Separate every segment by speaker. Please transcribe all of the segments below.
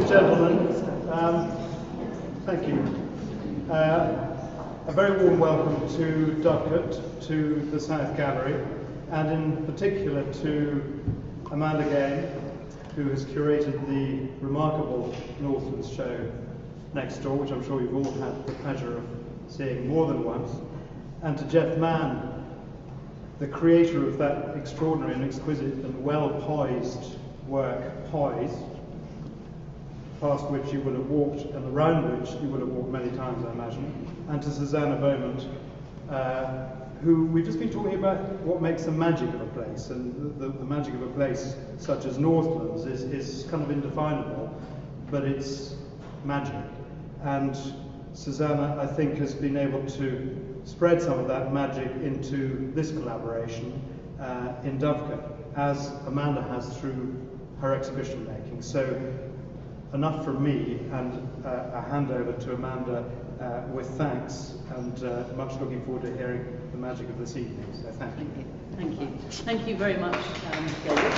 Speaker 1: and gentlemen, thank you. A very warm welcome to Dovecot, to the South Gallery, and in particular to Amanda Gain, who has curated the remarkable Northlands show next door, which I'm sure you've all had the pleasure of seeing more than once, and to Geoffrey Mann, the creator of that extraordinary and exquisite and well-poised work, Poise, past which you will have walked and around which you will have walked many times, I imagine, and to Susanna Beaumont, who we've just been talking about what makes the magic of a place, and the magic of a place such as Northlands is kind of indefinable, but it's magic. And Susanna, I think, has been able to spread some of that magic into this collaboration in Dovecot, as Amanda has through her exhibition making. So enough from me, and a handover to Amanda with thanks, and much looking forward to hearing the magic of this evening. So thank you.
Speaker 2: Thank you. Thank you very much, David.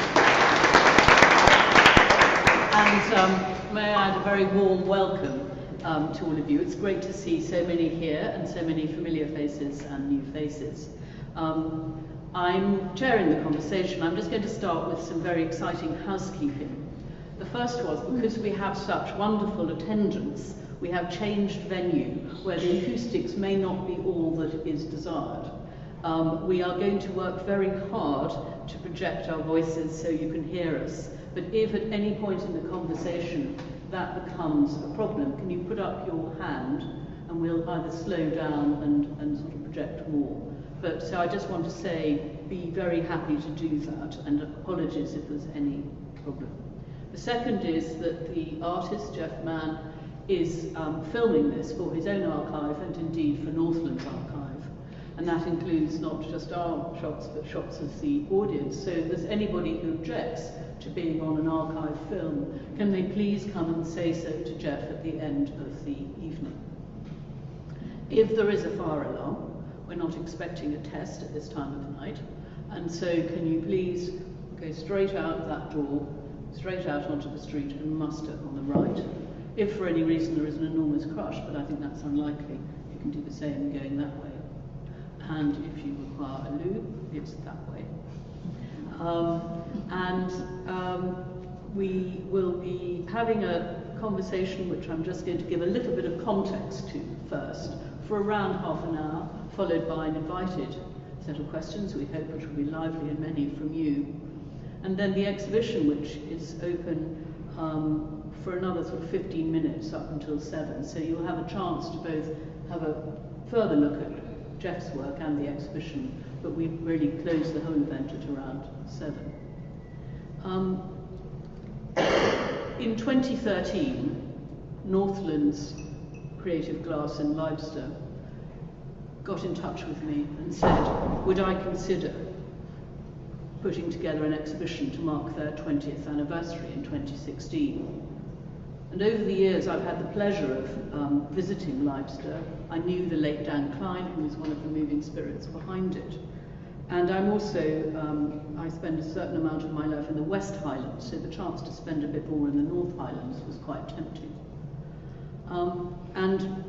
Speaker 2: And may I add a very warm welcome to all of you. It's great to see so many here and so many familiar faces and new faces. I'm chairing the conversation. I'm just going to start with some very exciting housekeeping. The first was, because we have such wonderful attendance, we have changed venue where the acoustics may not be all that is desired. We are going to work very hard to project our voices so you can hear us. But if at any point in the conversation that becomes a problem, can you put up your hand and we'll either slow down and sort of project more. But so I just want to say, be very happy to do that, and apologies if there's any problem. The second is that the artist, Geoffrey Mann, is filming this for his own archive and indeed for Northlands archive. And that includes not just our shots, but shots of the audience. So if there's anybody who objects to being on an archive film, can they please come and say so to Geoff at the end of the evening. If there is a fire alarm, we're not expecting a test at this time of the night, and so can you please go straight out that door, straight out onto the street and muster on the right. If for any reason there is an enormous crush, but I think that's unlikely, you can do the same going that way. And if you require a loo, it's that way. We will be having a conversation which I'm just going to give a little bit of context to first, for around half an hour, followed by an invited set of questions, we hope, which will be lively and many from you. And then the exhibition, which is open for another sort of 15 minutes up until 7. So you'll have a chance to both have a further look at Geoff's work and the exhibition, but we really close the whole event at around 7. In 2013, Northlands Creative Glass in Leicester got in touch with me and said, would I consider putting together an exhibition to mark their 20th anniversary in 2016. And over the years I've had the pleasure of visiting Leicester. I knew the late Dan Klein, who was one of the moving spirits behind it. And I'm also, I spend a certain amount of my life in the West Highlands, so the chance to spend a bit more in the North Highlands was quite tempting. And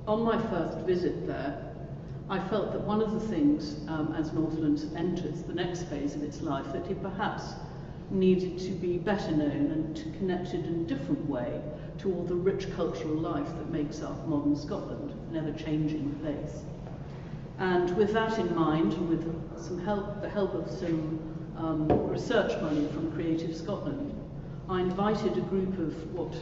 Speaker 2: on my first visit there, I felt that one of the things, as Northlands enters the next phase of its life, that it perhaps needed to be better known and connected in a different way to all the rich cultural life that makes up modern Scotland, an ever-changing place. And with that in mind, and with some help, the help of some research money from Creative Scotland, I invited a group of what,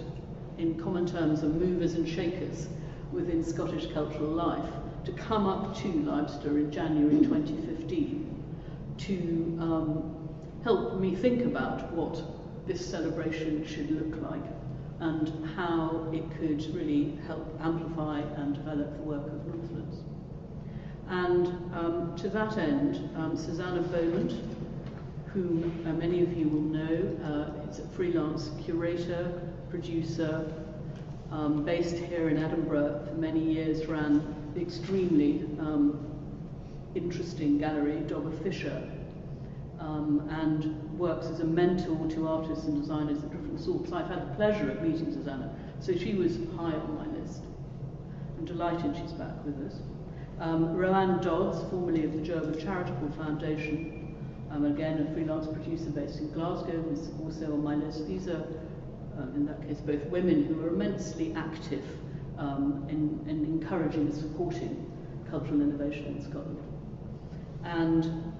Speaker 2: in common terms, are movers and shakers within Scottish cultural life to come up to Leicester in January 2015 to help me think about what this celebration should look like and how it could really help amplify and develop the work of Northlands. And to that end, Susanna Beaumont, whom many of you will know, is a freelance curator, producer, based here in Edinburgh for many years, ran the extremely interesting gallery, Dogger Fisher, and works as a mentor to artists and designers of different sorts. I've had the pleasure of meeting Susanna, so she was high on my list. I'm delighted she's back with us. Roanne Dodds, formerly of the German Charitable Foundation, again a freelance producer based in Glasgow, who's also on my list. These are, in that case, both women who are immensely active in encouraging and supporting cultural innovation in Scotland. And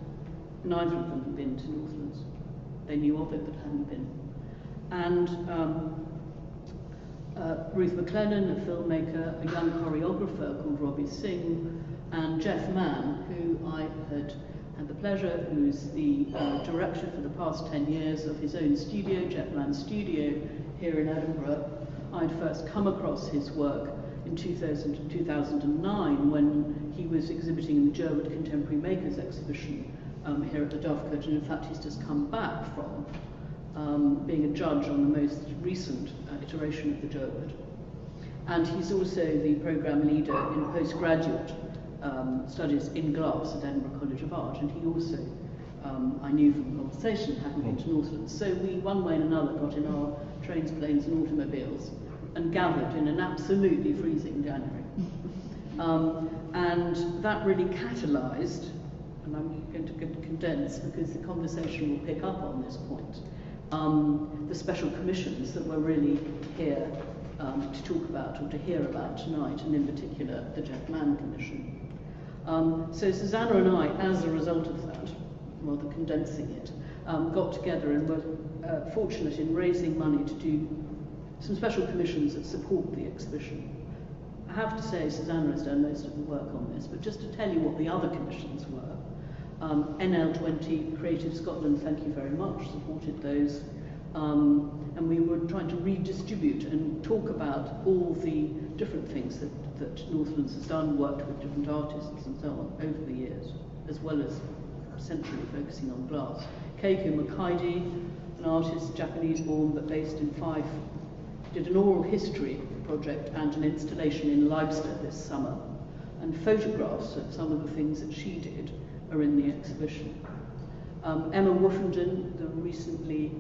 Speaker 2: neither of them had been to Northlands. They knew of it but hadn't been. And Ruth McLennan, a filmmaker, a young choreographer called Robbie Singh, and Geoff Mann, who I had the pleasure, who's the director for the past 10 years of his own studio, Geoff Mann Studio, here in Edinburgh. I'd first come across his work in 2009 when he was exhibiting in the German Contemporary Makers exhibition here at the Dovecot, and in fact he's just come back from being a judge on the most recent iteration of the German. And he's also the programme leader in postgraduate studies in glass at Edinburgh College of Art, and he also, I knew from conversation, hadn't been to Northlands. So we, one way and another, got in our trains, planes and automobiles and gathered in an absolutely freezing January. And that really catalysed, and I'm going to condense because the conversation will pick up on this point, the special commissions that we're really here to talk about or to hear about tonight, and in particular the Geoff Mann Commission. So Susanna and I, as a result of that, rather condensing it, got together and were fortunate in raising money to do some special commissions that support the exhibition. I have to say Susanna has done most of the work on this, but just to tell you what the other commissions were, NL20 Creative Scotland, thank you very much, supported those. And we were trying to redistribute and talk about all the different things that Northlands has done, worked with different artists and so on over the years, as well as centrally focusing on glass. Keiko Makaidi, an artist, Japanese-born but based in Fife, did an oral history project and an installation in Leicester this summer, and photographs of some of the things that she did are in the exhibition. Emma Woofenden, the recently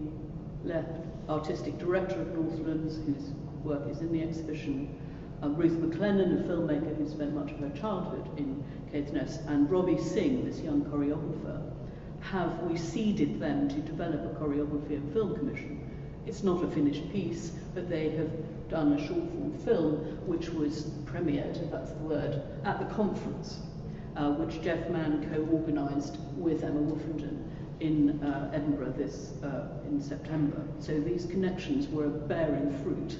Speaker 2: left artistic director of Northlands, whose work is in the exhibition, Ruth McLennan, a filmmaker who spent much of her childhood in Caithness, and Robbie Singh, this young choreographer, we seeded them to develop a choreography and film commission. It's not a finished piece, but they have done a short form film which was premiered, if that's the word, at the conference, which Geoff Mann co-organised with Emma Woofenden in Edinburgh in September. So these connections were bearing fruit.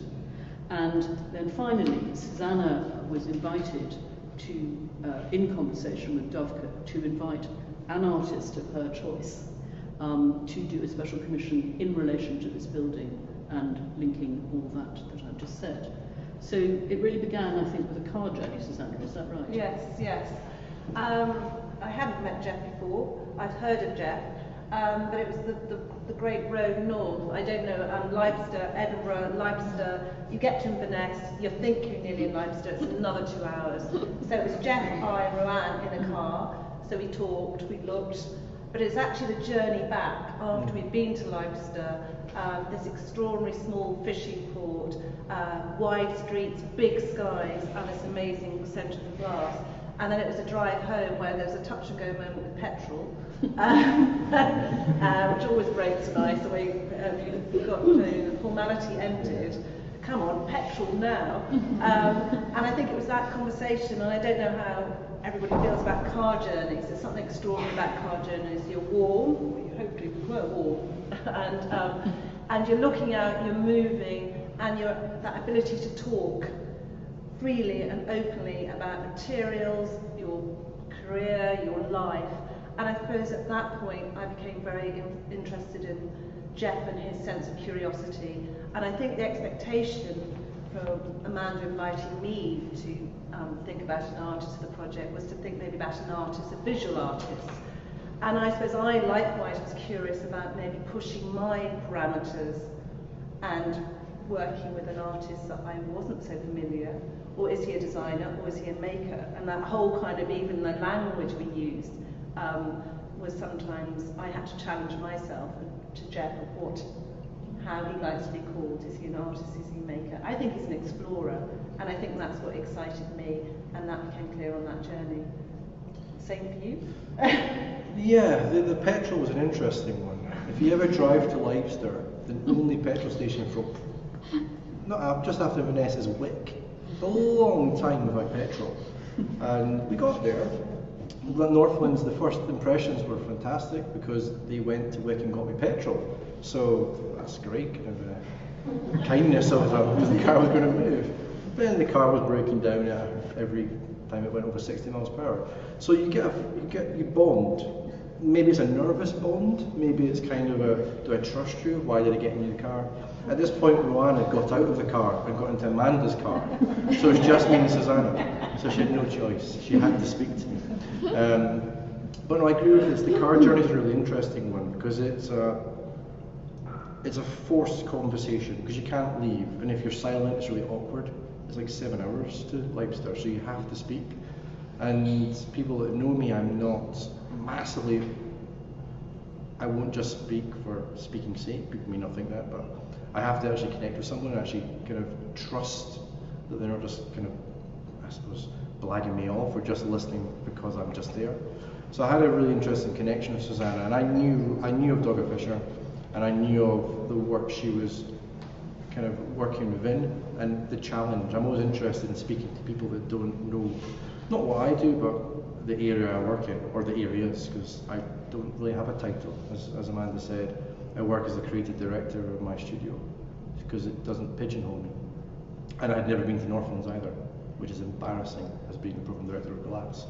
Speaker 2: And then finally, Susanna was invited to, in conversation with Dovecot, to invite an artist of her choice to do a special commission in relation to this building and linking all that I've just said. So it really began, I think, with a car journey, Susanna, is that right?
Speaker 3: Yes, yes. I hadn't met Geoff before. I'd heard of Geoff, but it was the great road north. I don't know, Leicester, Edinburgh, Leicester. You get to Inverness, you think you're nearly in Leicester, it's another 2 hours. So it was Geoff, I and Roanne in a car. So we talked, we looked, but it's actually the journey back after we'd been to Leicester, this extraordinary small fishing port, wide streets, big skies, and this amazing centre of glass. And then it was a drive home where there was a touch and go moment with petrol, which always breaks an ice away. You've got the formality ended. Come on, petrol now. And I think it was that conversation, and I don't know how everybody feels about car journeys. There's something extraordinary about car journeys. You're warm, well, you hopefully were warm, and you're looking out, you're moving, and that ability to talk freely and openly about materials, your career, your life. And I suppose at that point I became very interested in Geoff and his sense of curiosity. And I think the expectation from Amanda inviting me to think about an artist for the project was to think maybe about an artist, a visual artist. And I suppose I likewise was curious about maybe pushing my parameters and working with an artist that I wasn't so familiar. Or is he a designer, or is he a maker? And that whole kind of, even the language we used, was sometimes I had to challenge myself to Jeff of how he likes to be called. Is he an artist? Is he a maker? I think he's an explorer, and I think that's what excited me, and that became clear on that journey. Same for you?
Speaker 4: Yeah, the petrol was an interesting one. If you ever drive to Leicester, the only petrol station from just after Inverness is Wick. A long time without petrol. And we got there. Northlands, the first impressions were fantastic because they went to Wick and got me petrol. So that's great, kind of kindness of them, because the car was going to move. But then the car was breaking down every time it went over 60 miles per hour. So you bond. Maybe it's a nervous bond, maybe it's kind of a, do I trust you? Why did I get into the car? At this point, Roanne had got out of the car and got into Amanda's car. So it was just me and Susanna. So she had no choice. She had to speak to me. But no, I agree with this. The car journey is a really interesting one because it's a forced conversation because you can't leave. And if you're silent, it's really awkward. It's like 7 hours to Leicester, so you have to speak. And people that know me, I'm not massively, I won't just speak for speaking's sake. People may not think that, but I have to actually connect with someone and actually kind of trust that they're not just kind of, I suppose, blagging me off or just listening because I'm just there. So I had a really interesting connection with Susanna, and I knew of Dogger Fisher, and I knew of the work she was kind of working within and the challenge. I'm always interested in speaking to people that don't know, not what I do, but the area I work in, or the areas, because I don't really have a title. As Amanda said, I work as the creative director of my studio, because it doesn't pigeonhole me. And I'd never been to Northlands either, which is embarrassing as being the program director of Glass.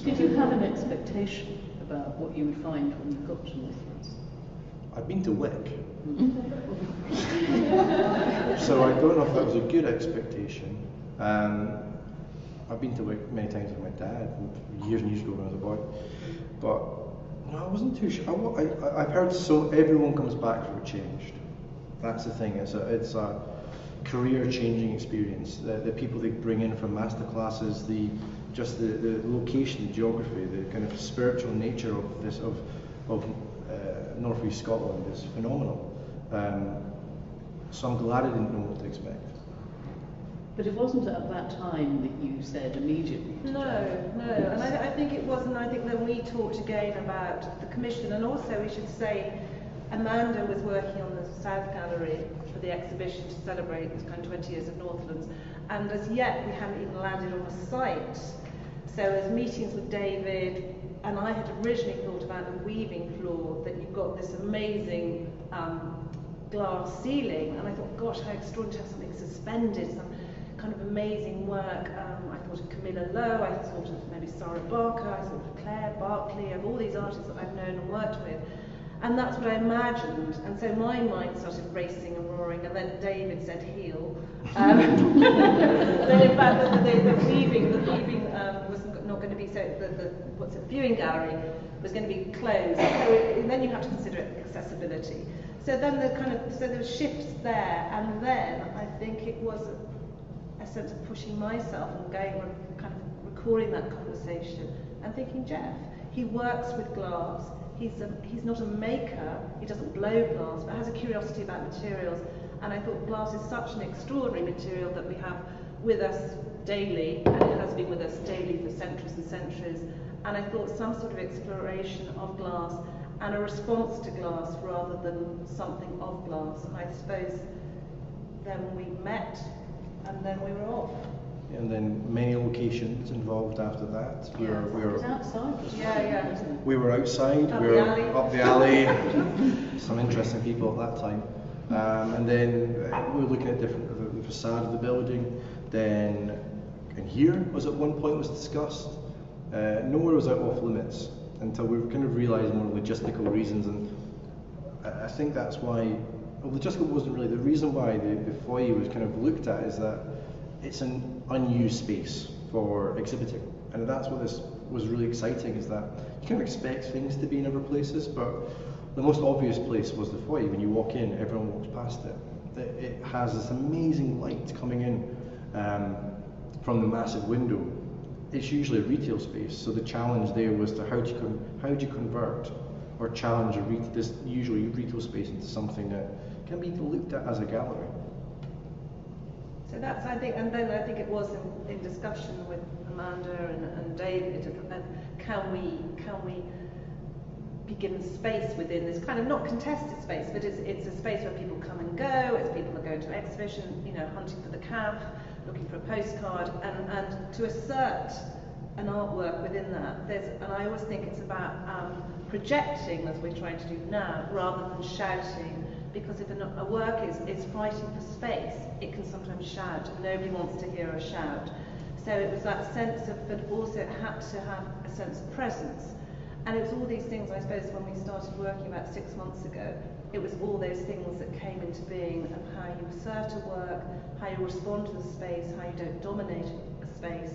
Speaker 2: Did you have an expectation about what you would find when you got to Northlands?
Speaker 4: I've been to Wick. So I don't know if that was a good expectation. I've been to Wick many times with my dad, years and years ago when I was a boy. But no, I wasn't too sure. I've heard everyone comes back for a change. That's the thing. It's a career-changing experience. The people they bring in from master classes, the location, the geography, the kind of spiritual nature of this of North East Scotland is phenomenal. So I'm glad I didn't know what to expect.
Speaker 2: But it wasn't at that time that you said immediately.
Speaker 3: No, and I think it wasn't. I think that we talked again about the commission, and also we should say Amanda was working on the South Gallery for the exhibition to celebrate the kind of 20 years of Northlands, and as yet we hadn't even landed on the site. So as meetings with David, and I had originally thought about the weaving floor, that you've got this amazing glass ceiling, and I thought, gosh, how extraordinary to have something suspended, some kind of amazing work. I thought of Camilla Lowe, I thought of maybe Sarah Barker, I thought of Claire Barkley, of all these artists that I've known and worked with. And that's what I imagined, and so my mind started racing and roaring, and then David said heel. Then in fact the weaving was not going to be, so the viewing gallery was going to be closed, so then you have to consider accessibility. So then there were shifts there, and then I think it was a sense of pushing myself and going, kind of recording that conversation and thinking, Jeff, he works with glass. He's not a maker, he doesn't blow glass, but has a curiosity about materials. And I thought glass is such an extraordinary material that we have with us daily, and it has been with us daily for centuries and centuries. And I thought some sort of exploration of glass and a response to glass rather than something of glass. And I suppose then we met, and then we were off.
Speaker 4: And then many locations involved after that. We were
Speaker 2: outside.
Speaker 4: We were outside.
Speaker 3: Up
Speaker 4: we
Speaker 3: the
Speaker 4: were
Speaker 3: alley.
Speaker 4: up the alley. Some interesting people at that time. And then we were looking at the facade of the building. Then, and here was at one point was discussed. Nowhere was out off limits until we kind of realised more logistical reasons. And I think that's why. Well, logistical wasn't really the reason why the foyer was kind of looked at. Is that it's an unused space for exhibiting, and that's what this was really exciting, is that you kind of expect things to be in other places, but the most obvious place was the foyer. When you walk in, everyone walks past it. It has this amazing light coming in from the massive window, it's usually a retail space. So the challenge there was to how do you convert or challenge this usually retail space into something that can be looked at as a gallery.
Speaker 3: So that's, I think, and then I think it was in discussion with Amanda and David, and can we be given space within this kind of not contested space, but it's a space where people come and go, it's people that go to exhibition, you know, hunting for the calf, looking for a postcard, and to assert an artwork within that. And I always think it's about projecting, as we're trying to do now, rather than shouting. Because if a work is fighting for space, it can sometimes shout, and nobody wants to hear a shout. So it was that sense of, but also it had to have a sense of presence. And it was all these things, I suppose, when we started working about 6 months ago, it was all those things that came into being of how you assert a work, how you respond to the space, how you don't dominate a space.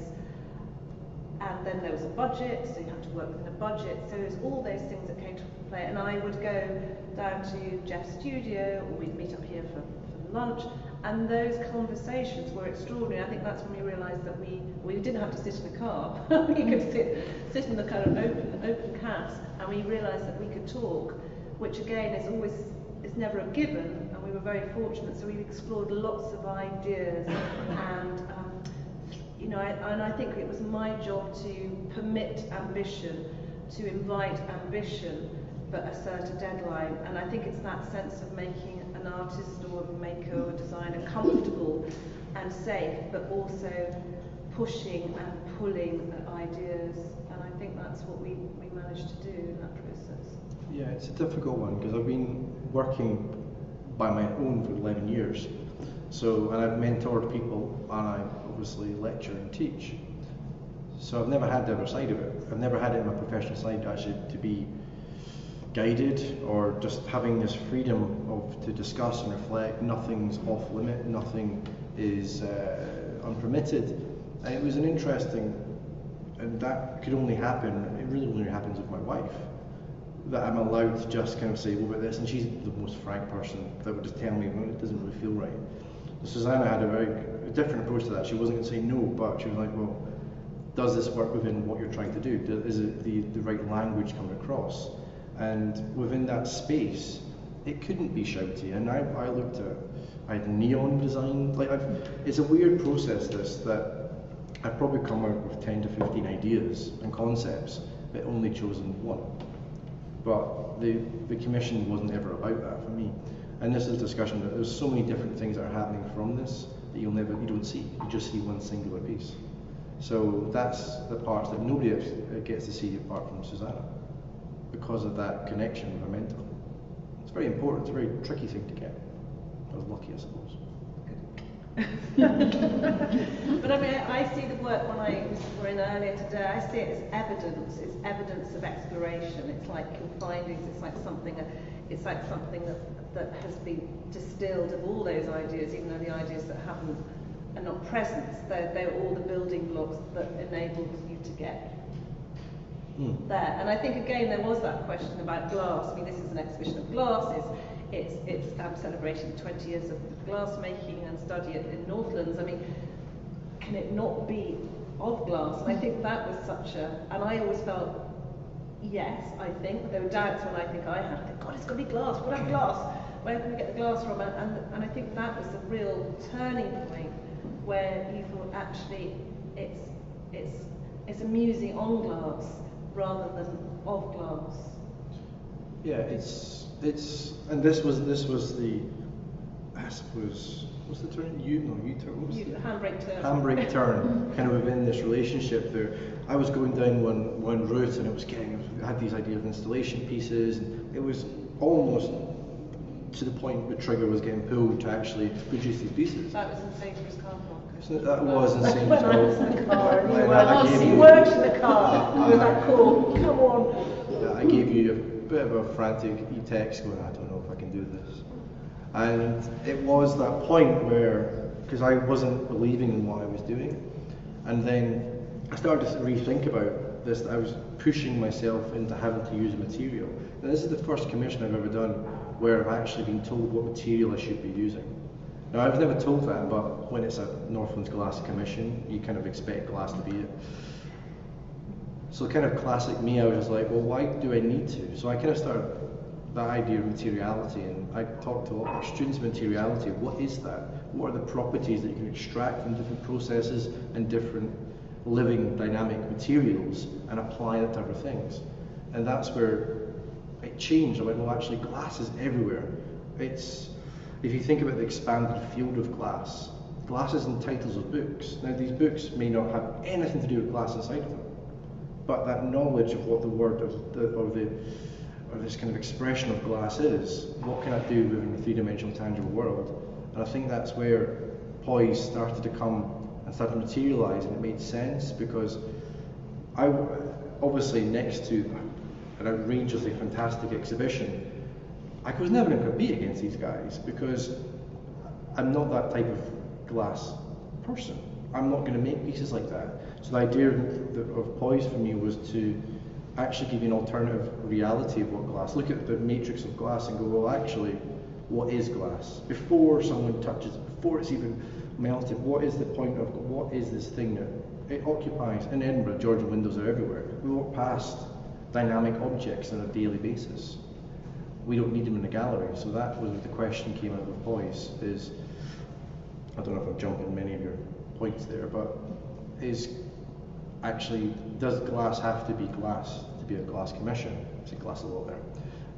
Speaker 3: And then there was a budget, so you have to work within a budget. So it was all those things that came to play. And I would go down to Jeff's studio, or we'd meet up here for lunch, and those conversations were extraordinary. I think that's when we realised that we didn't have to sit in a car. We could sit in the kind of open cabs, and we realised that we could talk, which again is never a given, and we were very fortunate. So we explored lots of ideas, and you know, and I think it was my job to permit ambition, to invite ambition, but assert a deadline. And I think it's that sense of making an artist or a maker or a designer comfortable and safe, but also pushing and pulling at ideas. And I think that's what we managed to do in that process.
Speaker 4: Yeah, it's a difficult one because I've been working by my own for 11 years. So, and I've mentored people, and I obviously lecture and teach. So I've never had the other side of it. I've never had it in my professional side actually to be guided or just having this freedom to discuss and reflect. Nothing's off limit, nothing is unpermitted. And it was an interesting, and that could only happen, it really only happens with my wife, that I'm allowed to just kind of say, what about this? And she's the most frank person that would just tell me, well, it doesn't really feel right. Susanna had a different approach to that. She wasn't going to say no, but she was like, well, does this work within what you're trying to do? Is it the right language coming across? And within that space, it couldn't be shouty. And I looked at, I had neon design. Like it's a weird process, this, that I've probably come out with 10 to 15 ideas and concepts, but only chosen one. But the commission wasn't ever about that for me. And this is a discussion that there's so many different things that are happening from this that you don't see. You just see one singular piece. So that's the parts that nobody else gets to see apart from Susanna, because of that connection with her mentor. It's very important. It's a very tricky thing to get. I was lucky, I suppose.
Speaker 3: But I mean, I see the work when I was in earlier today. I see it as evidence. It's evidence of exploration. It's like your findings. It's like something that has been distilled of all those ideas, even though the ideas that are not present. They're all the building blocks that enabled you to get there. And I think again there was that question about glass. I mean, this is an exhibition of glass. It's celebrating 20 years of glass making and study in Northlands. I mean, can it not be of glass? And I think that was and I always felt, yes, I think. There were doubts when I think I had. I think, God, it's got to be glass. We'll have glass. Where can we get the glass from? And I think that was the real turning point where you thought, actually, it's a musing on glass rather than of glass.
Speaker 4: Yeah, and this was the, I suppose, what's the term? U-turn. Handbrake turn, kind of within this relationship there. I was going down one route, and I had these ideas of installation pieces, and it was almost to the point the trigger was getting pulled to actually produce these pieces.
Speaker 3: That was in Sainsbury's car park.
Speaker 4: That was in Sainsbury's.
Speaker 3: When I was in the car, and you worked in the car. I was like, cool, come on.
Speaker 4: I gave you a bit of a frantic e-text going, I don't know if I can do this. And it was that point where, because I wasn't believing in what I was doing, and then I started to rethink about this. I was pushing myself into having to use a material. And this is the first commission I've ever done where I've actually been told what material I should be using. Now, I was never told that, but when it's a Northlands glass commission, you kind of expect glass to be it. So kind of classic me, I was just like, well, why do I need to? So I kind of started that idea of materiality, and I talked to a lot of students about materiality. What is that? What are the properties that you can extract from different processes and different living dynamic materials and apply that to other things? And that's where it changed. I went, well, actually glass is everywhere. If you think about the expanded field of glass, glass is in titles of books. Now these books may not have anything to do with glass inside of them, but that knowledge of what the word or this kind of expression of glass is, what can I do within a three-dimensional tangible world? And I think that's where Poise started to come and started to materialise, and it made sense because I, obviously next to an outrageously fantastic exhibition, I was never going to compete against these guys because I'm not that type of glass person. I'm not going to make pieces like that. So the idea of Poise for me was to actually give you an alternative reality of what glass. Look at the matrix of glass and go, well, actually, what is glass? Before someone touches it, before it's even melted, what is the point of, what is this thing that it occupies? In Edinburgh, Georgian windows are everywhere. We walk past dynamic objects on a daily basis. We don't need them in a gallery. So that was the question came out of Poise is, I don't know if I'm jumping many of your points there, but is actually, does glass have to be glass to be a glass commission? I say glass a lot there.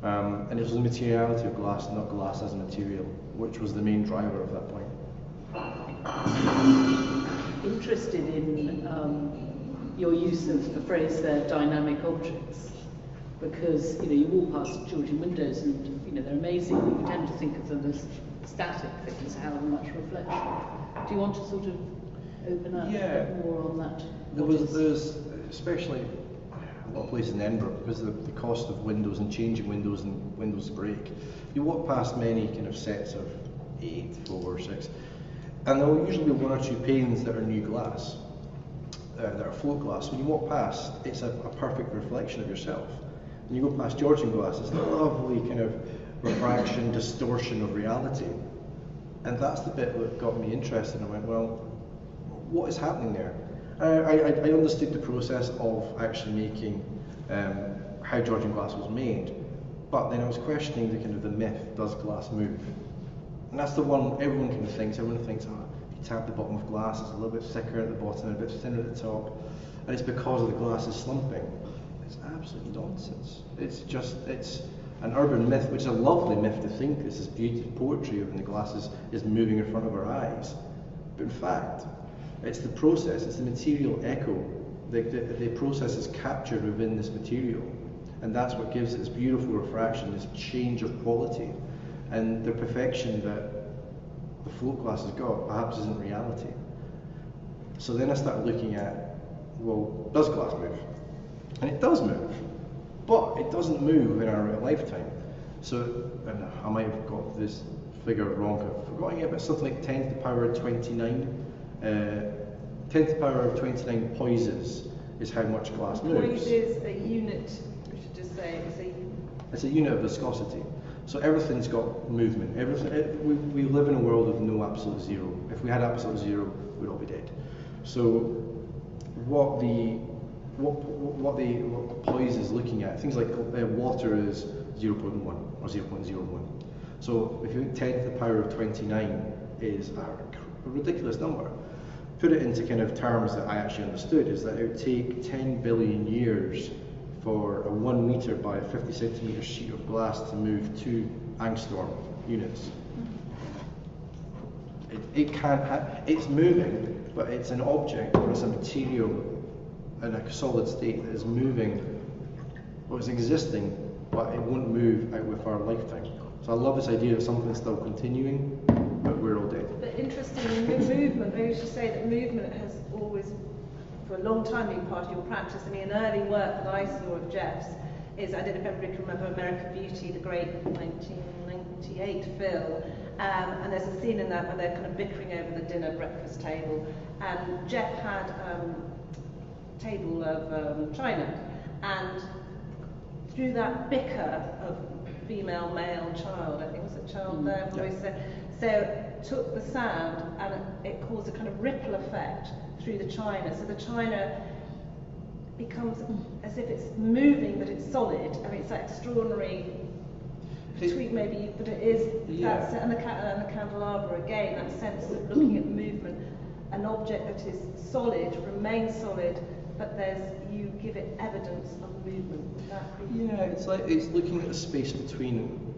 Speaker 4: And it was the materiality of glass, not glass as a material, which was the main driver of that point.
Speaker 2: Interested in your use of the phrase there, dynamic objects, because you walk past Georgian windows and they're amazing, but you tend to think of them as static things, how much reflection. Do you want to sort of open up a bit more on that?
Speaker 4: There's especially a lot of places in Edinburgh, because of the cost of windows and changing windows and windows break. You walk past many kind of sets of 8, 4, 6, and there will usually be 1 or 2 panes that are new glass, that are float glass. When you walk past, it's a perfect reflection of yourself. When you go past Georgian glass, it's a lovely kind of refraction, distortion of reality. And that's the bit that got me interested. I went, well, what is happening there? I understood the process of actually making how Georgian glass was made, but then I was questioning the kind of the myth, does glass move? And that's the one everyone kind of thinks. Everyone thinks, oh, if you tap the bottom of glass, it's a little bit thicker at the bottom and a bit thinner at the top, and it's because of the glass is slumping. It's absolute nonsense. It's an urban myth, which is a lovely myth to think this is beautiful poetry when the glass is moving in front of our eyes. But in fact, it's the process, it's the material echo. The process is captured within this material. And that's what gives it this beautiful refraction, this change of quality. And the perfection that the float glass has got perhaps isn't reality. So then I started looking at, well, does glass move? And it does move, but it doesn't move in our lifetime. So, and I might have got this figure wrong, I've forgotten it, but something like 10 to the power of 29. 10 to the power of 29 poises is how much glass moves.
Speaker 3: Poise is a unit, we should just say,
Speaker 4: it's a unit of viscosity. So everything's got movement. We live in a world of no absolute zero. If we had absolute zero, we'd all be dead. So what Poise is looking at, things like water is 0.1 or 0.01. So if you think 10 to the power of 29 is a ridiculous number, put it into kind of terms that I actually understood, is that it would take 10 billion years for a 1 meter by 50 centimeter sheet of glass to move 2 angstrom units. It's moving, but it's an object, or it's a material in a solid state that is moving, or it's existing, but it won't move out with our lifetime. So I love this idea of something still continuing, but we're all dead.
Speaker 3: But interestingly, movement, maybe we should say that movement has always, for a long time, been part of your practice. I mean, an early work that I saw of Jeff's is, I don't know if everybody can remember American Beauty, the great 1998 film, and there's a scene in that where they're kind of bickering over the dinner breakfast table, and Jeff had a table of china, and through that bicker of female, male, child, I think was a child there, voice there, so took the sound and it caused a kind of ripple effect through the china. So the china becomes as if it's moving, but it's solid. I mean, it's that extraordinary tweak maybe, but it is,
Speaker 4: yeah.
Speaker 3: and the candelabra again, that sense of looking at movement, an object that is solid, remains solid, but you give it evidence of movement. Would that be?
Speaker 4: Yeah, it's looking at the space between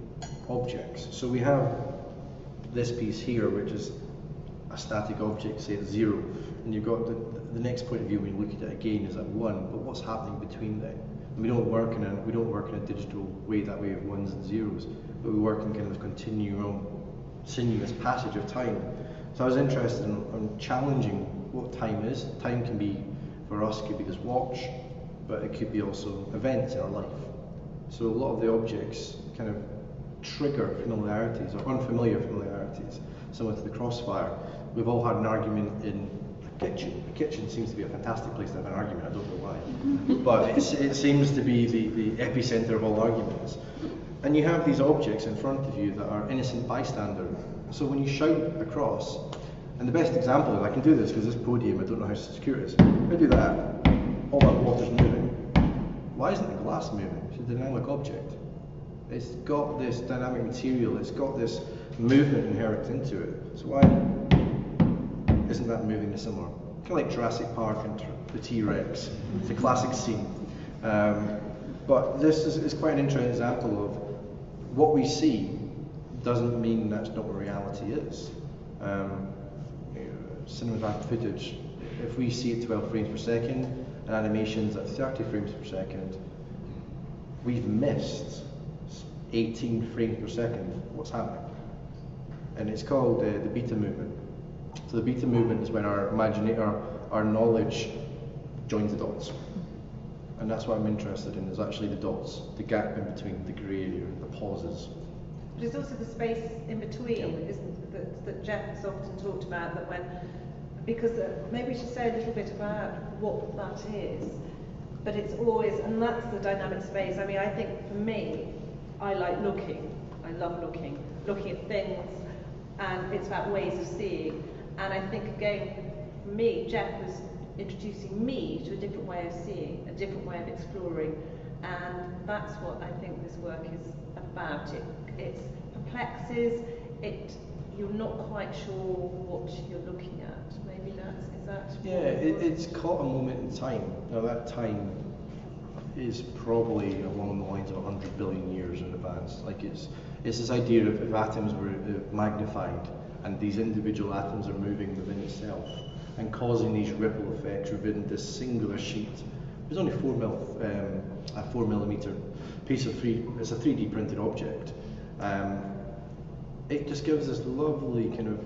Speaker 4: objects. So we have this piece here, which is a static object, say at 0, and you've got the next point of view when you look at it again is at 1. But what's happening between them? And we don't work in a digital way that way of 1s and 0s, but we work in kind of continuous passage of time. So I was interested in challenging what time is. Time can be, for us, could be this watch, but it could be also events in our life. So a lot of the objects kind of trigger familiarities or unfamiliar familiarities, similar to the crossfire. We've all had an argument in the kitchen. The kitchen seems to be a fantastic place to have an argument, I don't know why. But it seems to be the epicenter of all arguments. And you have these objects in front of you that are innocent bystander. So when you shout across, and the best example is, I can do this because this podium, I don't know how secure it is. If I do that, all that water's moving. Why isn't the glass moving? It's a dynamic object. It's got this dynamic material, it's got this movement inherent into it. So why isn't that moving this similar? Kind of like Jurassic Park and the T-Rex. It's a classic scene. But this is quite an interesting example of what we see doesn't mean that's not what reality is. Cinematographic footage, if we see it 12 frames per second and animations at 30 frames per second, we've missed 18 frames per second what's happening. And it's called the beta movement. So the beta movement is when our knowledge joins the dots. And that's what I'm interested in, is actually the dots, the gap in between, the grey area, the pauses.
Speaker 3: But it's also the space in between, isn't it, that Jeff has often talked about, that because maybe we should say a little bit about what that is, but it's always, and that's the dynamic space. I mean, I think for me, I like looking, I love looking at things, and it's about ways of seeing. And I think again, for me, Jeff was introducing me to a different way of seeing, a different way of exploring, and that's what I think this work is about. It perplexes, you're not quite sure what you're looking at. Maybe is that?
Speaker 4: Yeah, it's caught a moment in time. Now that time is probably along the lines of 100 billion years in advance. Like it's this idea of if atoms were magnified and these individual atoms are moving within itself and causing these ripple effects within this singular sheet. There's only a 4 millimeter piece of it's a 3D printed object. It just gives this lovely kind of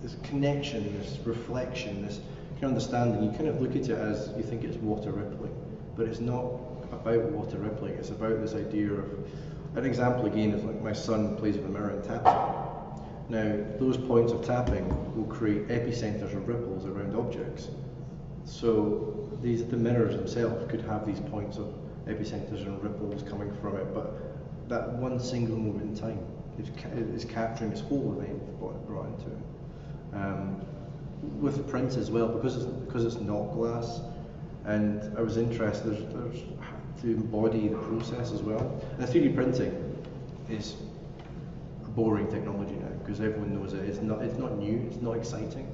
Speaker 4: this connection, this reflection, this kind of understanding. You kind of look at it as you think it's water rippling, but it's not about water rippling. It's about this idea of, an example again is like my son plays with a mirror and taps it. Now those points of tapping will create epicenters or ripples around objects. So the mirrors themselves could have these points of epicenters and ripples coming from it, but that one single moment in time is capturing this whole event brought into it. With the print as well, because it's not glass, and I was interested there's to embody the process as well. And the 3D printing is a boring technology now because everyone knows it. It's not new. It's not exciting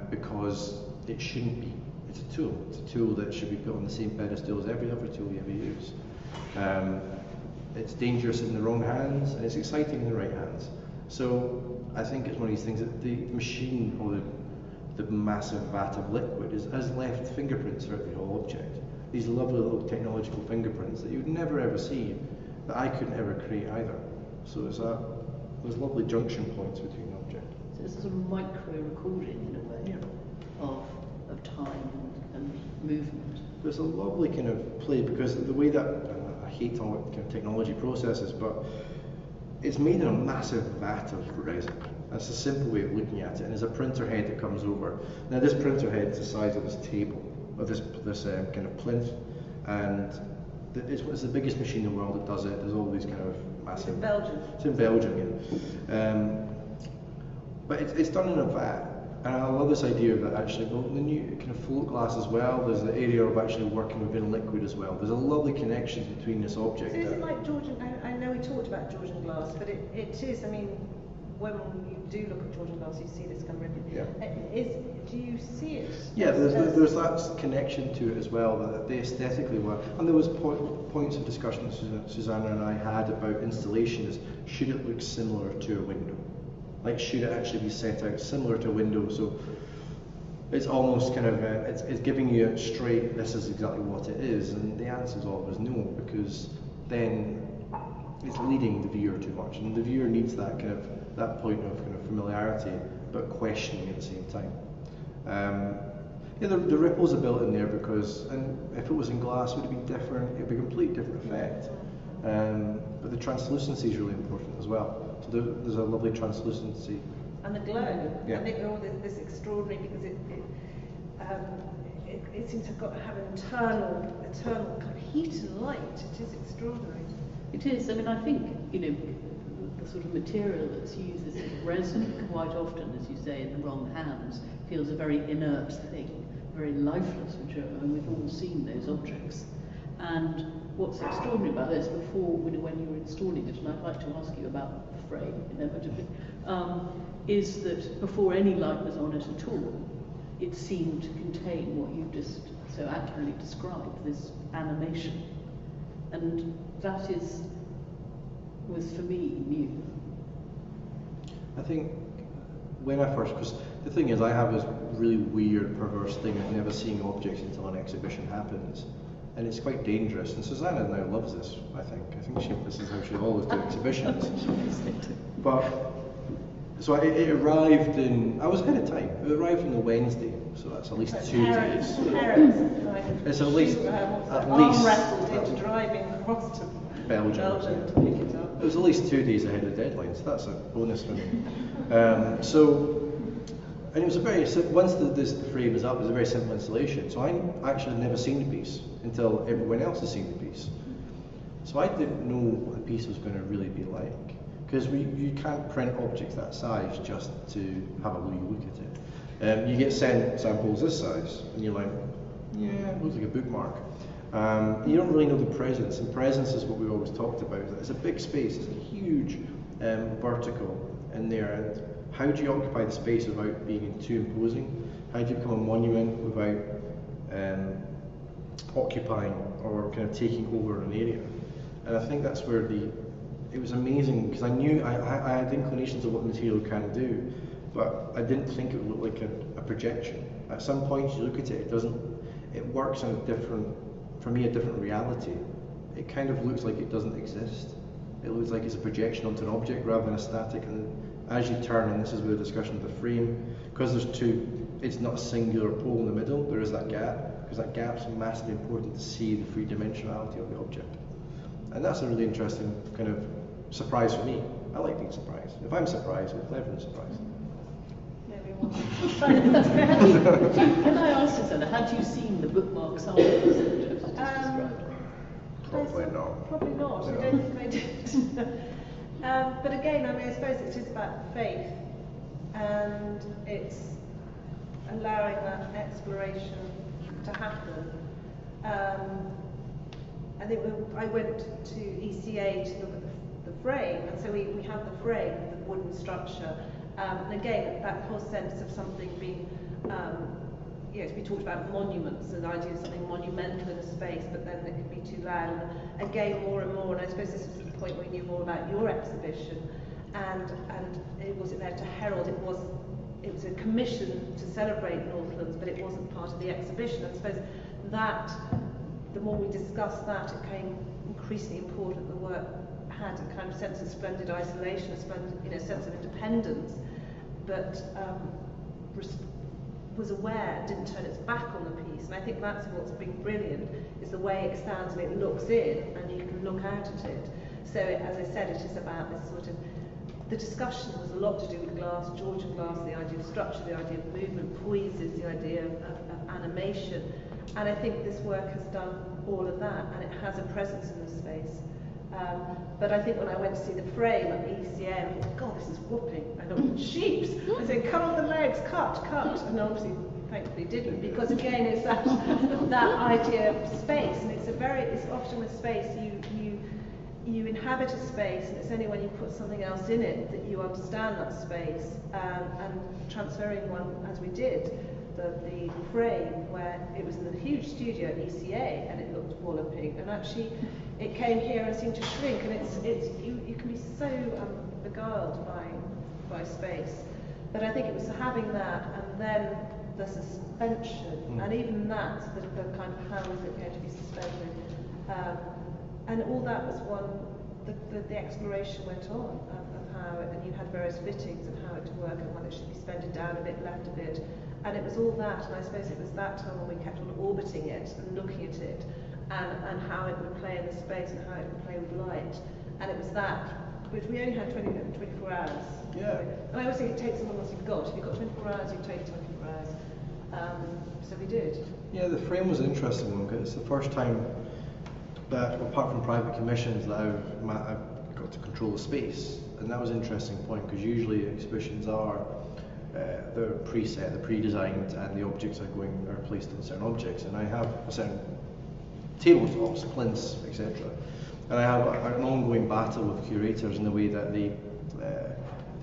Speaker 4: because it shouldn't be. It's a tool. It's a tool that should be put on the same pedestal as every other tool you ever use. It's dangerous in the wrong hands, and it's exciting in the right hands. So I think it's one of these things that the machine or the massive vat of liquid has left fingerprints throughout the whole object. These lovely little technological fingerprints that you would never ever see, that I couldn't ever create either. So there's lovely junction points between the object.
Speaker 2: So it's a sort of micro recording in a way of time and movement.
Speaker 4: There's a lovely kind of play because the way that I hate talking about kind of technology processes, but it's made in a massive vat of resin. That's a simple way of looking at it. And there's a printer head that comes over. Now this printer head is the size of this table, or this kind of plinth, and it's the biggest machine in the world that does it. There's all these kind of massive.
Speaker 3: It's in Belgium.
Speaker 4: It's in Belgium, yeah. But it's done in a vat, And I love this idea of that actually, well, the new kind of float glass as well, there's the area of actually working within liquid as well. There's a lovely connection between this object.
Speaker 3: So is it like Georgian, I know we talked about Georgian glass, but it is, I mean, when you do look at Georgian glass, you see this kind of, do you see it?
Speaker 4: Yeah, there's that connection to it as well, that they aesthetically work. And there was points of discussion that Susanna and I had about installation is, should it look similar to a window? Like, should it actually be set out similar to a window? So it's almost kind of, it's giving you a straight, this is exactly what it is. And the answer is always no, because then it's leading the viewer too much. And the viewer needs that kind of, that point of kind of familiarity, but questioning at the same time. Yeah, the ripples are built in there because, and if it was in glass, would it be different? It would be a completely different effect. But the translucency is really important as well. So there's a lovely translucency.
Speaker 3: And the glow.
Speaker 4: Yeah.
Speaker 3: I think they're all this extraordinary because it seems to have an eternal kind of heat and light. It is extraordinary.
Speaker 2: It is. I mean, I think, you know, the sort of material that's used, this sort of resin, quite often, as you say, in the wrong hands, feels a very inert thing, very lifeless material, and we've all seen those objects. And what's extraordinary about this, before, when you were installing it, and I'd like to ask you about the frame, inevitably, is that before any light was on it at all, it seemed to contain what you just so accurately described, this animation. And that was for me new.
Speaker 4: I think when I first, because the thing is, I have this really weird, perverse thing of never seeing objects until an exhibition happens. And it's quite dangerous. And Susanna now loves this, I think. This is how she'll always do exhibitions. But, so it arrived in, I was ahead of time. It arrived on the Wednesday, so that's at least 2 days. It's at least,
Speaker 3: arm wrestled into driving across to Belgium to pick it up.
Speaker 4: It was at least 2 days ahead of the deadline, so that's a bonus for me. And it was a very, once the frame is up, it was a very simple installation. So I actually had never seen the piece until everyone else has seen the piece. So I didn't know what the piece was going to really be like. Because you can't print objects that size just to have a wee look at it. You get sent samples this size, and you're like, yeah, it looks like a bookmark. You don't really know the presence, and presence is what we've always talked about. It's a big space, it's a huge vertical in there, and how do you occupy the space without being too imposing? How do you become a monument without occupying or kind of taking over an area? And I think that's where it was amazing, because I knew I had inclinations of what material can do, but I didn't think it would look like a projection. At some point you look at it, it works in a different, for me, a different reality. It kind of looks like it doesn't exist. It looks like it's a projection onto an object rather than a static. And as you turn, and this is where the discussion of the frame, because there's two, it's not a singular pole in the middle, there is that gap, because that gap's massively important to see the three-dimensionality of the object. And that's a really interesting kind of surprise for me. I like being surprised. If I'm surprised, I'm clever and surprised.
Speaker 2: Can I ask Susanna, had you seen the bookmark samples that you just described?
Speaker 4: Probably not.
Speaker 3: Probably not.
Speaker 4: No.
Speaker 3: I don't think I did. But again, I mean, I suppose it is about faith, and it's allowing that exploration to happen. I think I went to ECA to look at the frame, and so we have the frame, the wooden structure, and again, that whole sense of something being, we talked about monuments and the idea of something monumental in a space, but then it could be too loud. And again, more and more, and I suppose this is the point where we knew more about your exhibition, and it wasn't there to herald, it was a commission to celebrate Northlands, but it wasn't part of the exhibition. I suppose that, the more we discussed that, it became increasingly important the work had a kind of sense of splendid isolation, a splendid, sense of independence, but was aware, didn't turn its back on the piece. And I think that's what's been brilliant, is the way it stands and it looks in, and you can look out at it. So as I said, it is about this sort of, the discussion was a lot to do with glass, Georgian glass, the idea of structure, the idea of movement, Poise is the idea of animation. And I think this work has done all of that, and it has a presence in the space. But I think when I went to see the frame at the ECA, I thought, God, this is whooping. I thought, sheeps. I said, cut off the legs, cut. And obviously, thankfully didn't, because again, it's that idea of space, and it's often with space, you inhabit a space, and it's only when you put something else in it that you understand that space, and transferring one, as we did, the frame, where it was in the huge studio at ECA, and it looked walloping, and actually it came here and seemed to shrink, and you can be so beguiled by space. But I think it was having that, and then the suspension, and even that, the kind of hands that came to be suspended, and all that was the exploration went on of how it, and you had various fittings of how it would work, and whether it should be suspended down a bit, left a bit, and it was all that, and I suppose it was that time when we kept on orbiting it and looking at it, and how it would play in the space and how it would play with light, and it was that, which we only had 24 hours.
Speaker 4: Yeah.
Speaker 3: And I always think it takes as long as you've got. If you've got 24 hours, you take 24 hours. So we did.
Speaker 4: Yeah, the frame was an interesting one, because it's the first time that, apart from private commissions, that I've got to control the space. And that was an interesting point, because usually exhibitions are they're preset, they're pre-designed, and the objects are placed on certain objects. And I have a certain tabletops, plinths, etc. And I have an ongoing battle with curators in the way that they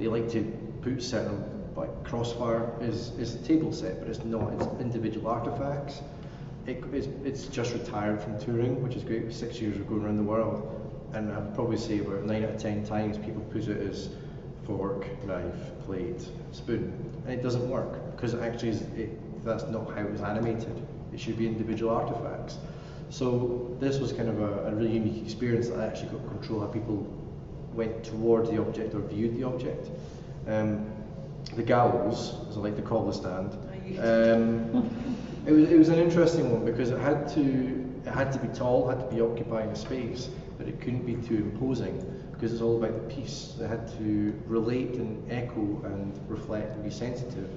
Speaker 4: like to put certain, like Crossfire is a table set, but it's not, it's individual artifacts. It's just retired from touring, which is great. 6 years of going around the world, and I'd probably say about 9 out of 10 times people put it as fork, knife, plate, spoon, and it doesn't work, because actually that's not how it was animated. It should be individual artifacts. So this was kind of a really unique experience that I actually got control how people went towards the object or viewed the object. The gallows, as I like to call the stand, it was an interesting one, because it had to be tall, had to be occupying a space, but it couldn't be too imposing, because it's all about the piece. It had to relate and echo and reflect and be sensitive,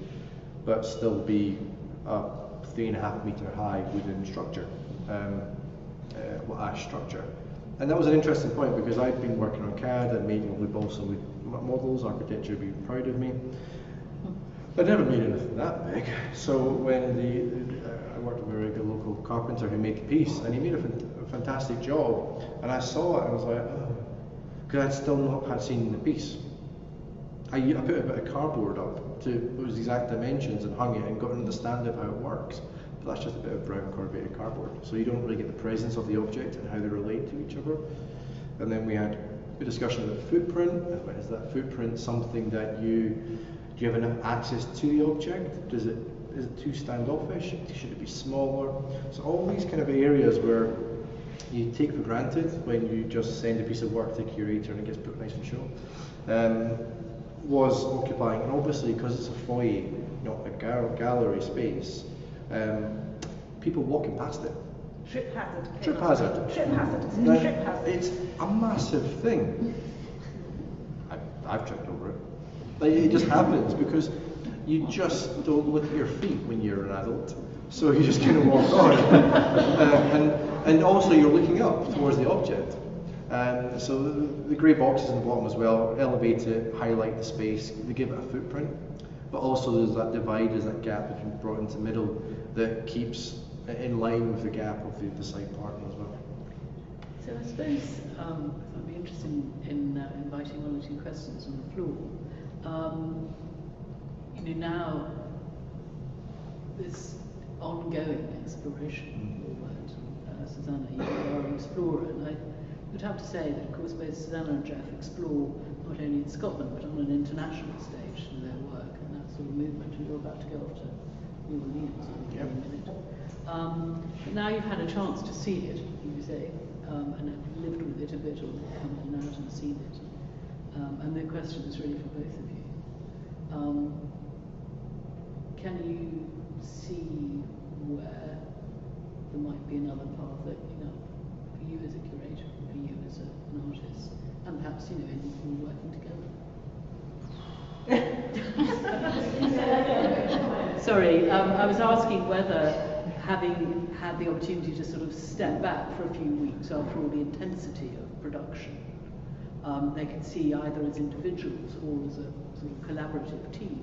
Speaker 4: but still be a 3.5 metre high wooden structure, ash structure. And that was an interesting point, because I'd been working on CAD and made lovely balsa wood models. Architecture would be proud of me. I'd never made anything that big. So when I worked with a very good local carpenter who made the piece, and he made a fantastic job. And I saw it and I was like, oh, because I'd still not had seen the piece. I put a bit of cardboard up to those exact dimensions and hung it and got an understanding of how it works. But that's just a bit of brown corrugated cardboard. So you don't really get the presence of the object and how they relate to each other. And then we had a discussion about footprint. Is that footprint something that do you have enough access to the object? Is it too standoffish? Should it be smaller? So all these kind of areas where you take for granted when you just send a piece of work to a curator and it gets put nice and show, was occupying. And obviously, because it's a foyer, not a gallery space, people walking past it.
Speaker 3: Trip hazard.
Speaker 4: Trip hazard.
Speaker 3: Trip hazard.
Speaker 4: Now,
Speaker 3: Trip hazard.
Speaker 4: it's a massive thing. I've tripped over it. Like, it just happens because you just don't look at your feet when you're an adult. So you just kind of walk on. And also you're looking up towards the object. So the grey boxes in the bottom as well elevate it, highlight the space, they give it a footprint. But also there's that divide, there's that gap that can be brought into the middle that keeps in line with the gap of the side partner as well.
Speaker 2: So I suppose I'd be interested in inviting one or two questions on the floor. Now this ongoing exploration, Susanna, you are an explorer, and I would have to say that, of course, both Susanna and Geoff explore not only in Scotland but on an international stage through their work and that sort of movement, and you're about to go off to New Orleans in a minute. But now you've had a chance to see it, you say, and have lived with it a bit, or come in and out and seen it. And the question is really for both of you. Can you see where there might be another path opening up for you as a curator, for you as an artist, and perhaps, in working together? Sorry, I was asking whether having had the opportunity to sort of step back for a few weeks after all the intensity of production, they can see either as individuals or as a sort of collaborative team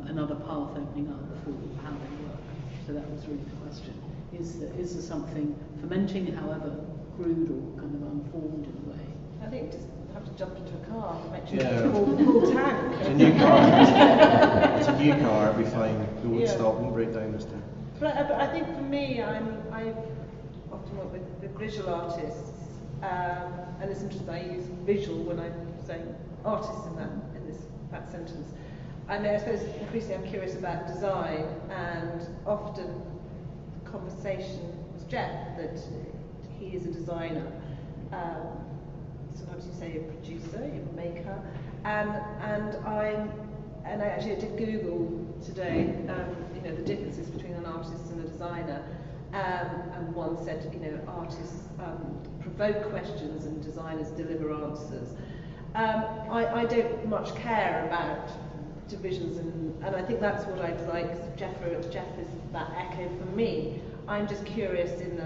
Speaker 2: another path opening up for how they work. So that was really the question. Is there something fermenting, however crude or kind of unformed in a way?
Speaker 3: I think just have to jump into a car and make sure
Speaker 4: Yeah.
Speaker 3: it's full tank.
Speaker 4: It's a new car. It's a new car, it'll be fine. It won't stop, won't break down this time.
Speaker 3: But I think for me, I've often worked with visual artists, and it's interesting I use visual when I'm saying artists in that sentence. And I suppose increasingly I'm curious about design, and often the conversation with Jeff that he is a designer. Sometimes you say you're a producer, you're a maker, and I actually did Google today, the differences between an artist and a designer, and one said, artists provoke questions and designers deliver answers. I don't much care about divisions, and I think that's what I'd like. Jeff is that echo for me. I'm just curious in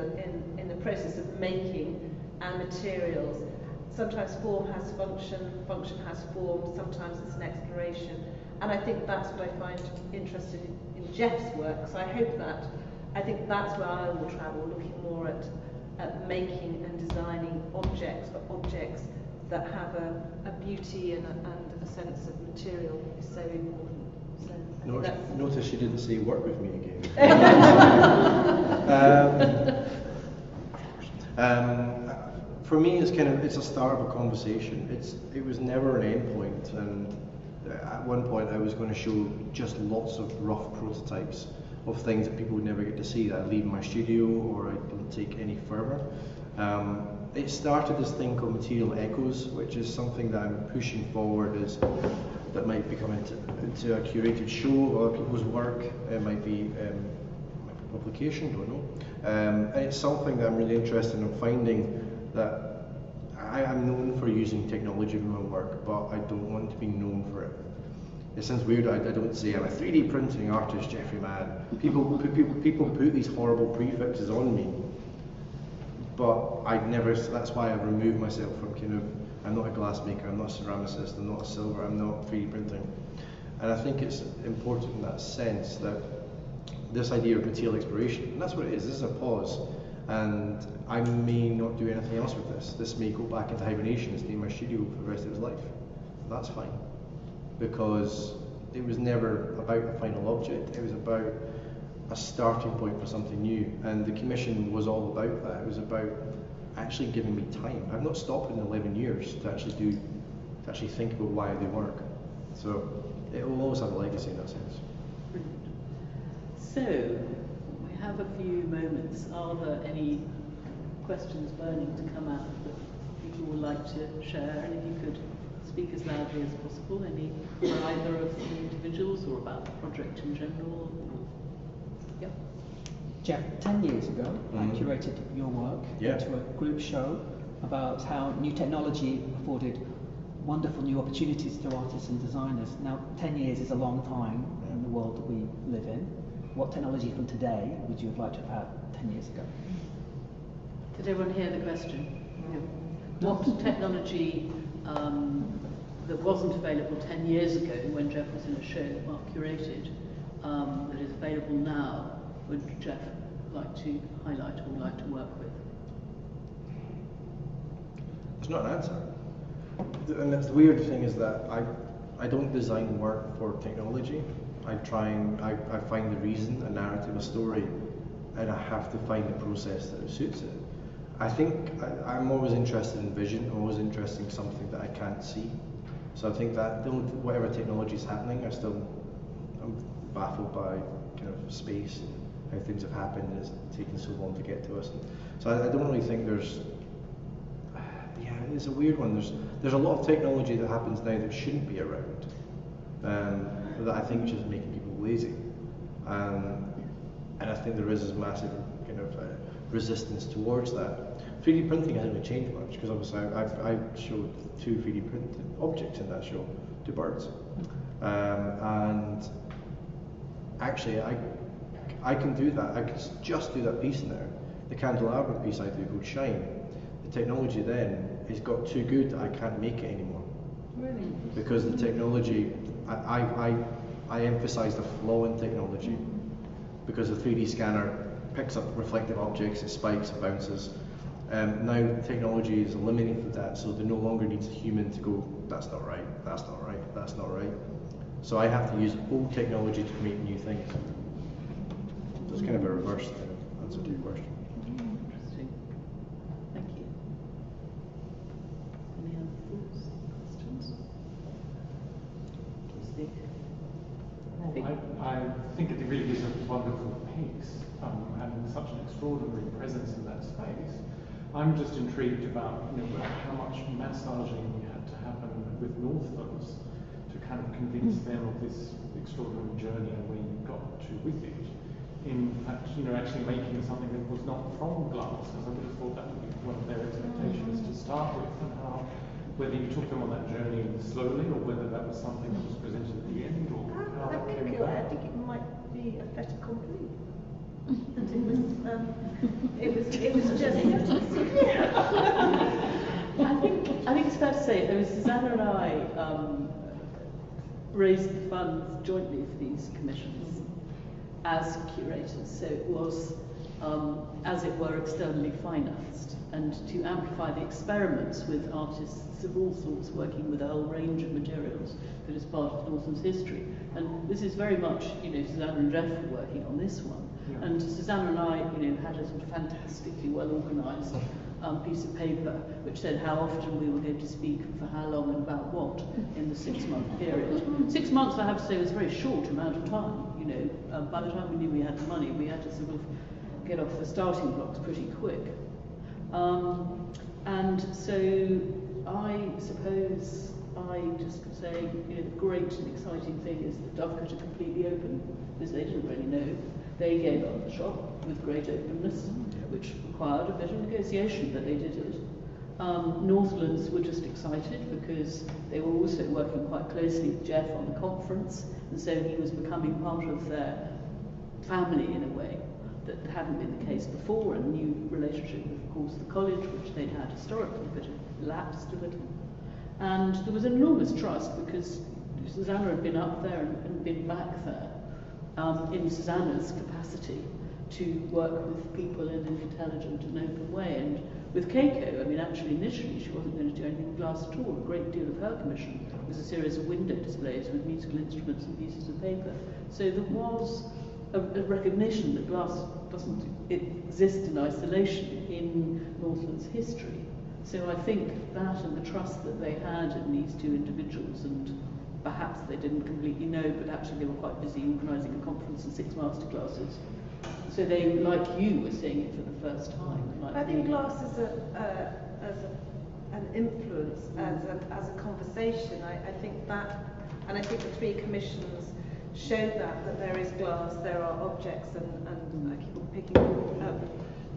Speaker 3: the process of making and materials. Sometimes form has function, function has form, sometimes it's an exploration. And I think that's what I find interesting in Jeff's work. So I think that's where I will travel, looking more at making and designing objects, but objects that have a beauty and a sense of material is so important. So I think that's...
Speaker 4: Notice she didn't say work with me again. For me, it's a start of a conversation. It was never an end point, and at one point I was going to show just lots of rough prototypes of things that people would never get to see, that I'd leave my studio or I don't take any further. It started this thing called Material Echoes, which is something that I'm pushing forward that might become into a curated show of other people's work. It might be publication, don't know. And it's something that I'm really interested in finding, that I'm known for using technology in my work, but I don't want to be known for it. It sounds weird, I don't say I'm a 3D printing artist, Geoffrey Mann. People put these horrible prefixes on me, but that's why I've removed myself from I'm not a glassmaker, I'm not a ceramicist, I'm not a silver, I'm not 3D printing. And I think it's important in that sense that this idea of material exploration, and that's what it is, this is a pause. And I may not do anything else with this. This may go back into hibernation and stay in my studio for the rest of his life. That's fine. Because it was never about a final object, it was about a starting point for something new. And the commission was all about that. It was about actually giving me time. I've not stopped in 11 years to actually think about why they work. So it will always have a legacy in that sense.
Speaker 2: So, we have a few moments. Are there any questions burning to come out that people would like to share? And if you could speak as loudly as possible, any for either of the individuals or about the project in general. Yep.
Speaker 5: Jeff, 10 years ago, I curated your work into a group show about how new technology afforded wonderful new opportunities to artists and designers. Now, 10 years is a long time in the world that we live in. What technology from today would you have liked to have had 10 years ago?
Speaker 2: Did everyone hear the question? Yeah. What technology that wasn't available 10 years ago when Jeff was in a show that Mark curated, that is available now, would Jeff like to highlight or like to work with?
Speaker 4: There's not an answer. And the weird thing is that I don't design work for technology. I find the reason, a narrative, a story, and I have to find the process that suits it. I think I'm always interested in vision. I'm always interested in something that I can't see. So I think that whatever technology is happening, I'm baffled by kind of space and how things have happened, and it's taken so long to get to us. So I don't really think there's. Yeah, it's a weird one. There's a lot of technology that happens now that shouldn't be around. That I think is just making people lazy, and I think there is this massive kind of resistance towards that. 3D printing hasn't really changed much, because obviously I showed 2 3D printed objects in that show, 2 birds, and actually I can do that. I can just do that piece now. The candelabra piece I do called Shine. The technology then has got too good that I can't make it anymore.
Speaker 3: Really?
Speaker 4: Because the technology, I emphasise the flaw in technology. Because the 3D scanner picks up reflective objects, it spikes, it bounces. Now technology has eliminated that, so there no longer needs a human to go, that's not right, that's not right, that's not right. So I have to use old technology to create new things. So it's kind of a reverse answer to your question.
Speaker 2: Interesting. Thank you. Any other thoughts, questions?
Speaker 6: I think it really is a wonderful piece and such an extraordinary presence in that space. I'm just intrigued about how much massaging had to happen with Northlands to kind of convince them of this extraordinary journey and where you got to with it. In fact, actually making something that was not from glass, because I would have thought that would be one of their expectations to start with, and how whether you took them on that journey slowly or whether that was something that was presented at the end or how that came about.
Speaker 3: I think it might be a fait accompli. That it was just.
Speaker 2: I think it's fair to say there was Susanna and I raised the funds jointly for these commissions as curators, so it was, as it were, externally financed, and to amplify the experiments with artists of all sorts working with a whole range of materials that is part of Northland's history. And this is very much, Susanna and Geoff were working on this one. Yeah. And Susanna and I, had a sort of fantastically well-organised piece of paper which said how often we were going to speak, for how long and about what in the 6-month period. 6 months, I have to say, was a very short amount of time. By the time we knew we had the money, we had to sort of get off the starting blocks pretty quick. And so I suppose I just could say, the great and exciting thing is that Dovecot are completely open, because they didn't really know. They gave up the shop with great openness, which required a bit of negotiation, but they did it. Northlands were just excited because they were also working quite closely with Geoff on the conference, and so he was becoming part of their family in a way that hadn't been the case before, and a new relationship with, of course, the college, which they'd had historically, but it lapsed a little. And there was enormous trust because Susanna had been up there and been back there in Susanna's capacity to work with people in an intelligent and open way. And with Keiko, actually initially she wasn't going to do anything with glass at all. A great deal of her commission was a series of window displays with musical instruments and pieces of paper. So there was a recognition that glass doesn't exist in isolation in Northland's history. So I think that and the trust that they had in these two individuals, and perhaps they didn't completely know, but actually they were quite busy organising a conference and 6 masterclasses. So they, like you, were seeing it for the first time.
Speaker 3: I think glass as an influence, as a conversation. I think that, and I think the 3 commissions showed that there is glass, there are objects, and I keep on picking up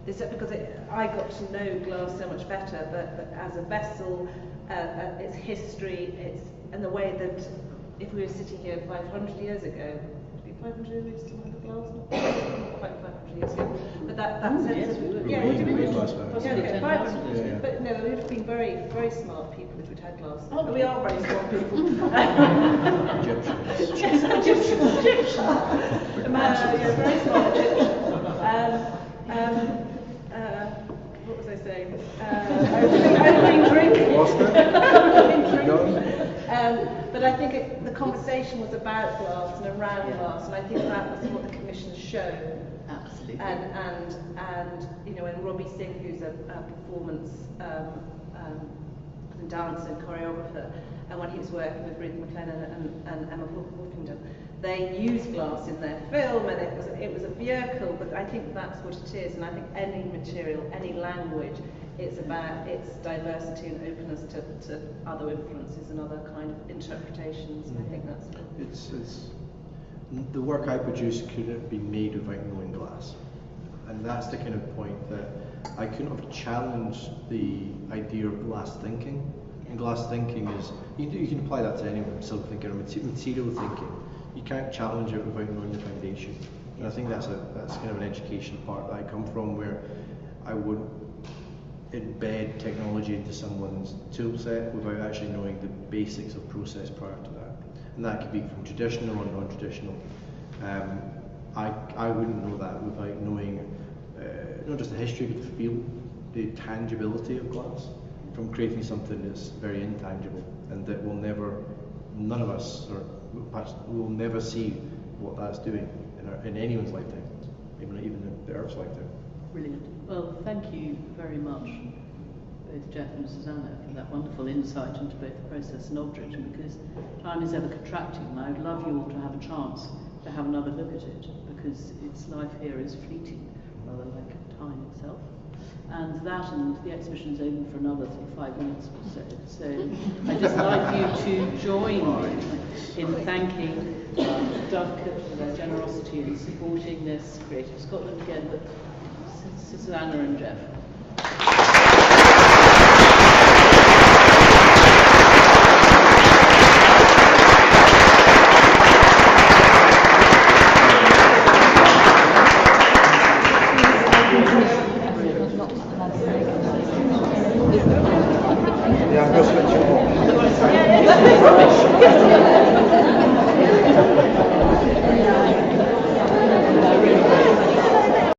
Speaker 3: this because I got to know glass so much better, but as a vessel, its history, and the way that if we were sitting here 500 years ago, 500 years ago, still had the glass? Not quite 500 years ago. But that sense of... Yeah, we did. Okay, 500 years ago. But no, we would have been very, very smart people if we'd had glass. Oh, we are very smart people. Egyptians. Yes, Egyptians. Yeah, very smart Egyptians. What was I saying? I've been drinking. But I think the conversation was about glass and around glass, and I think that was what the commission showed.
Speaker 2: Absolutely.
Speaker 3: And when Robbie Singh, who's a performance and dancer and choreographer, and when he was working with Ruth McLennan and Emma Woofington, they used glass in their film, and it was a vehicle, but I think that's what it is. And I think any material, any language, it's about its diversity and openness to other influences and other kind of interpretations. And I think that's
Speaker 4: it's the work I produce couldn't have been made without knowing glass, and that's the kind of point that I couldn't have challenged the idea of glass thinking. And glass thinking is you can apply that to anyone, silk thinking or material thinking. You can't challenge it without knowing the foundation. And I think that's kind of an education part that I come from, where I would embed technology into someone's tool set without actually knowing the basics of process prior to that. And that could be from traditional or non-traditional. I wouldn't know that without knowing not just the history, but the feel, the tangibility of glass, from creating something that's very intangible and that will never, none of us, or perhaps will never see what that's doing in anyone's lifetime, even in the Earth's lifetime.
Speaker 2: Brilliant. Well, thank you very much, both Geoff and Susanna, for that wonderful insight into both the process and object. And because time is ever contracting, and I would love you all to have a chance to have another look at it, because its life here is fleeting, rather like time itself. And that, and the exhibition is open for another 5 minutes or so. So I'd just like you to join me in thanking Dovecot for their generosity in supporting this Creative Scotland again, but Susanna and Geoff.
Speaker 1: Yeah, I'm going to switch